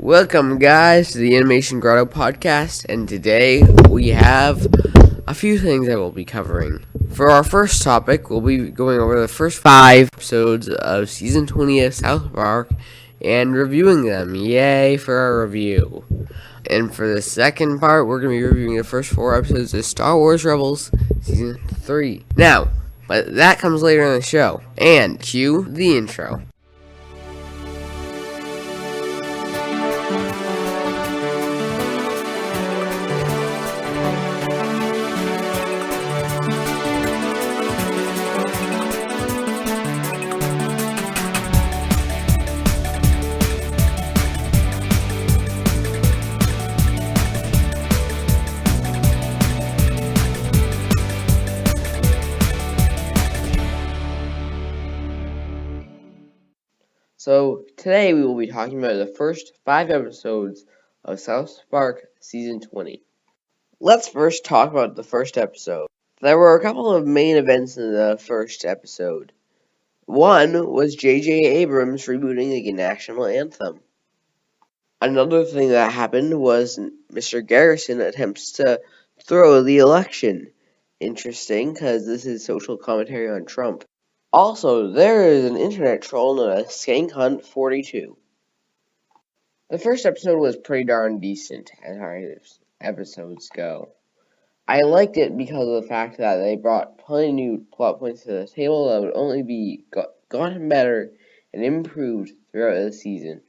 Welcome, guys, to the Animation Grotto podcast, and today we have a few things that we'll be covering. For our first topic, we'll be going over the first 5 episodes of Season 20 of South Park and reviewing them. Yay for our review. And for the second part, we're going to be reviewing the first 4 episodes of Star Wars Rebels Season 3. Now, but that comes later in the show. And cue the intro. So, today we will be talking about the first 5 episodes of South Park Season 20. Let's first talk about the first episode. There were a couple of main events in the first episode. One was J.J. Abrams rebooting the national anthem. Another thing that happened was Mr. Garrison attempts to throw the election. Interesting, because this is social commentary on Trump. Also, there is an internet troll known as SkankHunt42. The first episode was pretty darn decent as far as episodes go. I liked it because of the fact that they brought plenty of new plot points to the table that would only be gotten better and improved throughout the season.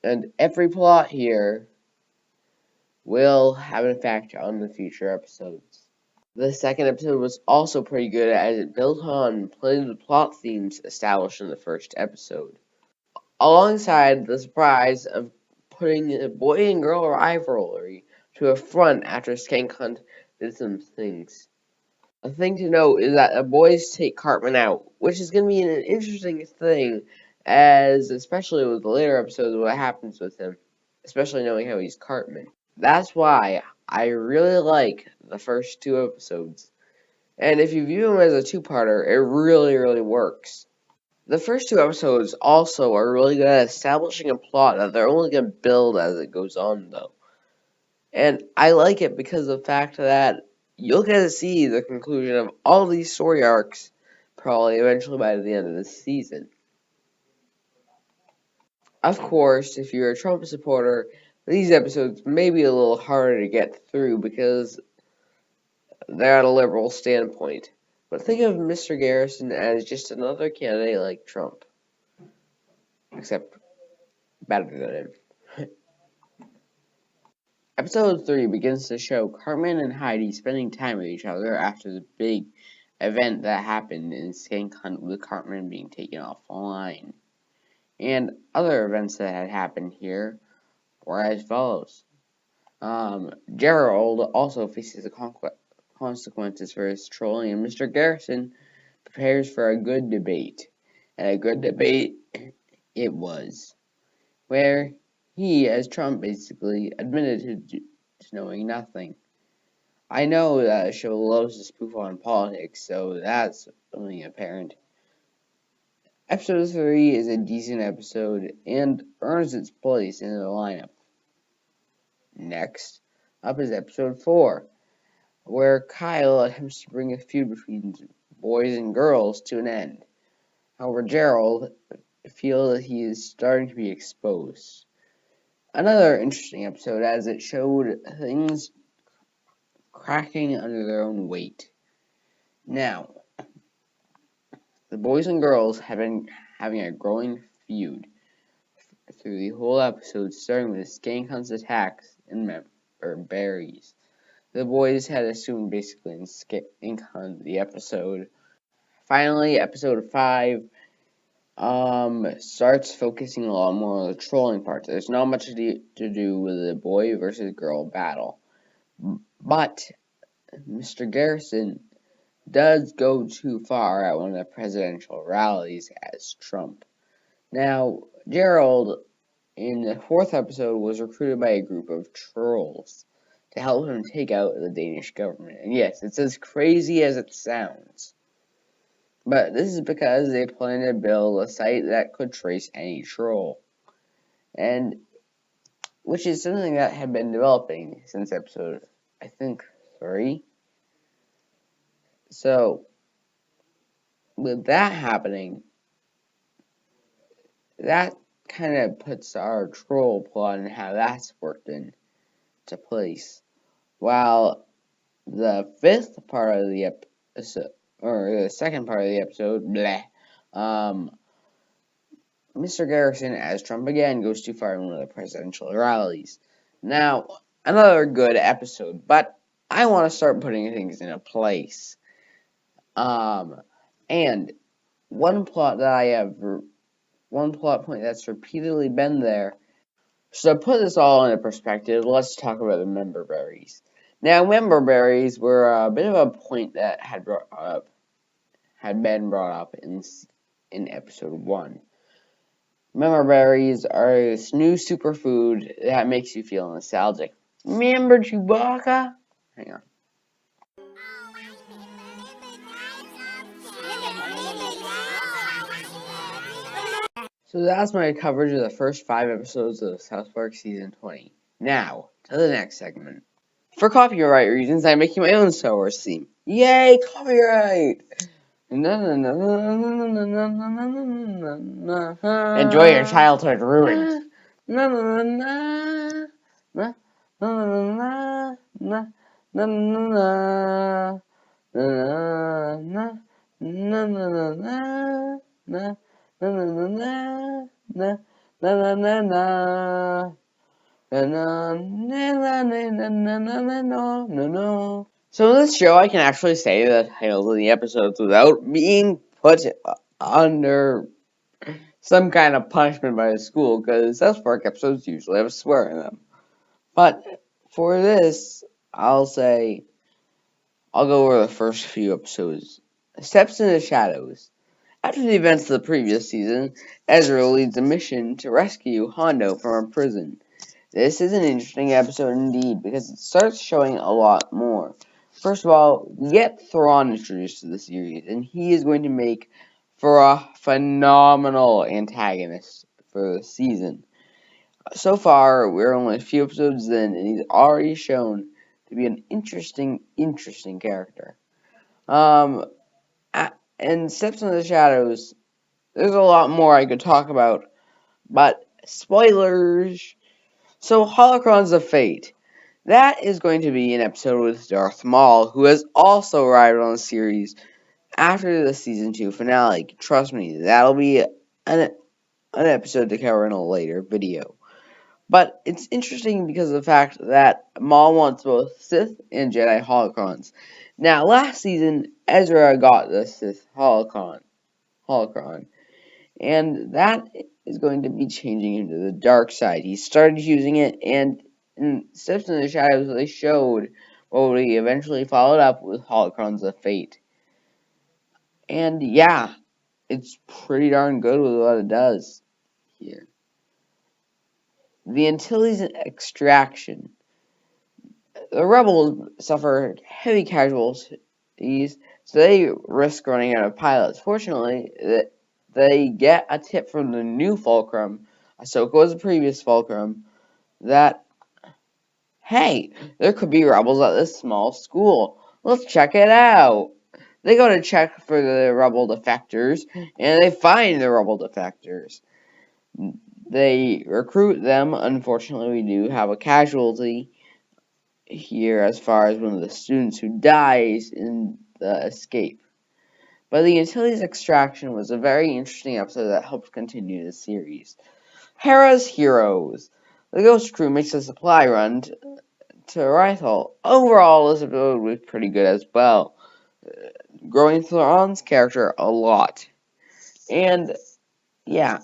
And every plot here will have an effect on the future episodes. The second episode was also pretty good as it built on plenty of the plot themes established in the first episode, alongside the surprise of putting a boy and girl rivalry to a front after Skank Hunt did some things. A thing to note is that the boys take Cartman out, which is going to be an interesting thing, as especially with the later episodes, what happens with him, especially knowing how he's Cartman. That's why I really like the first 2 episodes. And if you view them as a 2-parter, it really works. The first 2 episodes also are really good at establishing a plot that they're only going to build as it goes on, though. And I like it because of the fact that you'll get to see the conclusion of all these story arcs probably eventually by the end of the season. Of course, if you're a Trump supporter, these episodes may be a little harder to get through because they're at a liberal standpoint. But think of Mr. Garrison as just another candidate like Trump. Except better than him. Episode 3 begins to show Cartman and Heidi spending time with each other after the big event that happened in Skank Hunt with Cartman being taken off the line. And other events that had happened here were as follows. Gerald also faces the consequences for his trolling, and Mr. Garrison prepares for a good debate. And a good debate it was, where he, as Trump, basically admitted to knowing nothing. I know that the show loves to spoof on politics, so that's only apparent. Episode 3 is a decent episode and earns its place in the lineup. Next up is episode 4, where Kyle attempts to bring a feud between boys and girls to an end. However, Gerald feels that he is starting to be exposed. Another interesting episode as it showed things cracking under their own weight. Now, the boys and girls have been having a growing feud through the whole episode, starting with Skank Hunt's attacks and berries. The boys had assumed basically in Skank Hunt the episode. Finally, episode 5 starts focusing a lot more on the trolling part. There's not much to do with the boy versus girl battle. But Mr. Garrison does go too far at one of the presidential rallies as Trump. Now, Gerald, in the 4th episode, was recruited by a group of trolls to help him take out the Danish government. And yes, it's as crazy as it sounds. But this is because they plan to build a site that could trace any troll. and which is something that had been developing since episode, I think, 3. So, with that happening, that kind of puts our troll plot and how that's worked into place. While the fifth part of the episode, or the second part of the episode, Mr. Garrison as Trump again goes too far in one of the presidential rallies. Now, another good episode, but I want to start putting things into place. And one plot point that's repeatedly been there. So to put this all into perspective, let's talk about the member berries. Now, member berries were a bit of a point that had been brought up in episode 1. Member berries are this new superfood that makes you feel nostalgic. Remember Chewbacca? Hang on. So that's my coverage of the first 5 episodes of South Park Season 20. Now, to the next segment. For copyright reasons, I'm making my own Star Wars theme. Yay, copyright! Enjoy your childhood ruined. So in this show, I can actually say the titles of the episodes without being put under some kind of punishment by the school, because South Park episodes usually have a swear in them. But for this, I'll go over the first few episodes. Steps in the Shadows. After the events of the previous season, Ezra leads a mission to rescue Hondo from a prison. This is an interesting episode indeed, because it starts showing a lot more. First of all, we get Thrawn introduced to the series, and he is going to make for a phenomenal antagonist for the season. So far, we're only a few episodes in, and he's already shown to be an interesting character. And Steps in the Shadows, there's a lot more I could talk about, but spoilers! So, Holocrons of Fate. That is going to be an episode with Darth Maul, who has also arrived on the series after the Season 2 finale. Trust me, that'll be an episode to cover in a later video. But it's interesting because of the fact that Maul wants both Sith and Jedi holocrons. Now, last season, Ezra got the Sith holocron, and that is going to be changing into the dark side. He started using it, and in Steps in the Shadows, they showed what we eventually followed up with Holocrons of Fate. And yeah, it's pretty darn good with what it does here. The Antilles extraction. The rebels suffer heavy casualties, so they risk running out of pilots. Fortunately, they get a tip from the new Fulcrum, Ahsoka was the previous Fulcrum, that, hey, there could be rebels at this small school. Let's check it out. They go to check for the rebel defectors, and they find the rebel defectors. They recruit them. Unfortunately, we do have a casualty here as far as one of the students who dies in the escape. But the Antilles extraction was a very interesting episode that helped continue the series. Hera's Heroes. The Ghost Crew makes a supply run to Rythal. Overall, this episode was pretty good as well, growing Thrawn's character a lot. And yeah,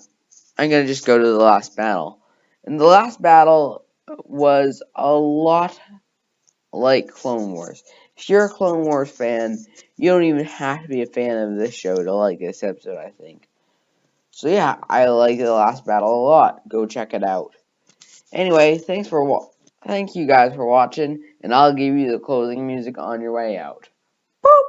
I'm going to just go to the last battle. And the last battle was a lot like Clone Wars. If you're a Clone Wars fan, you don't even have to be a fan of this show to like this episode, I think. So yeah, I like the last battle a lot. Go check it out. Anyway, thank you guys for watching, and I'll give you the closing music on your way out. Boop!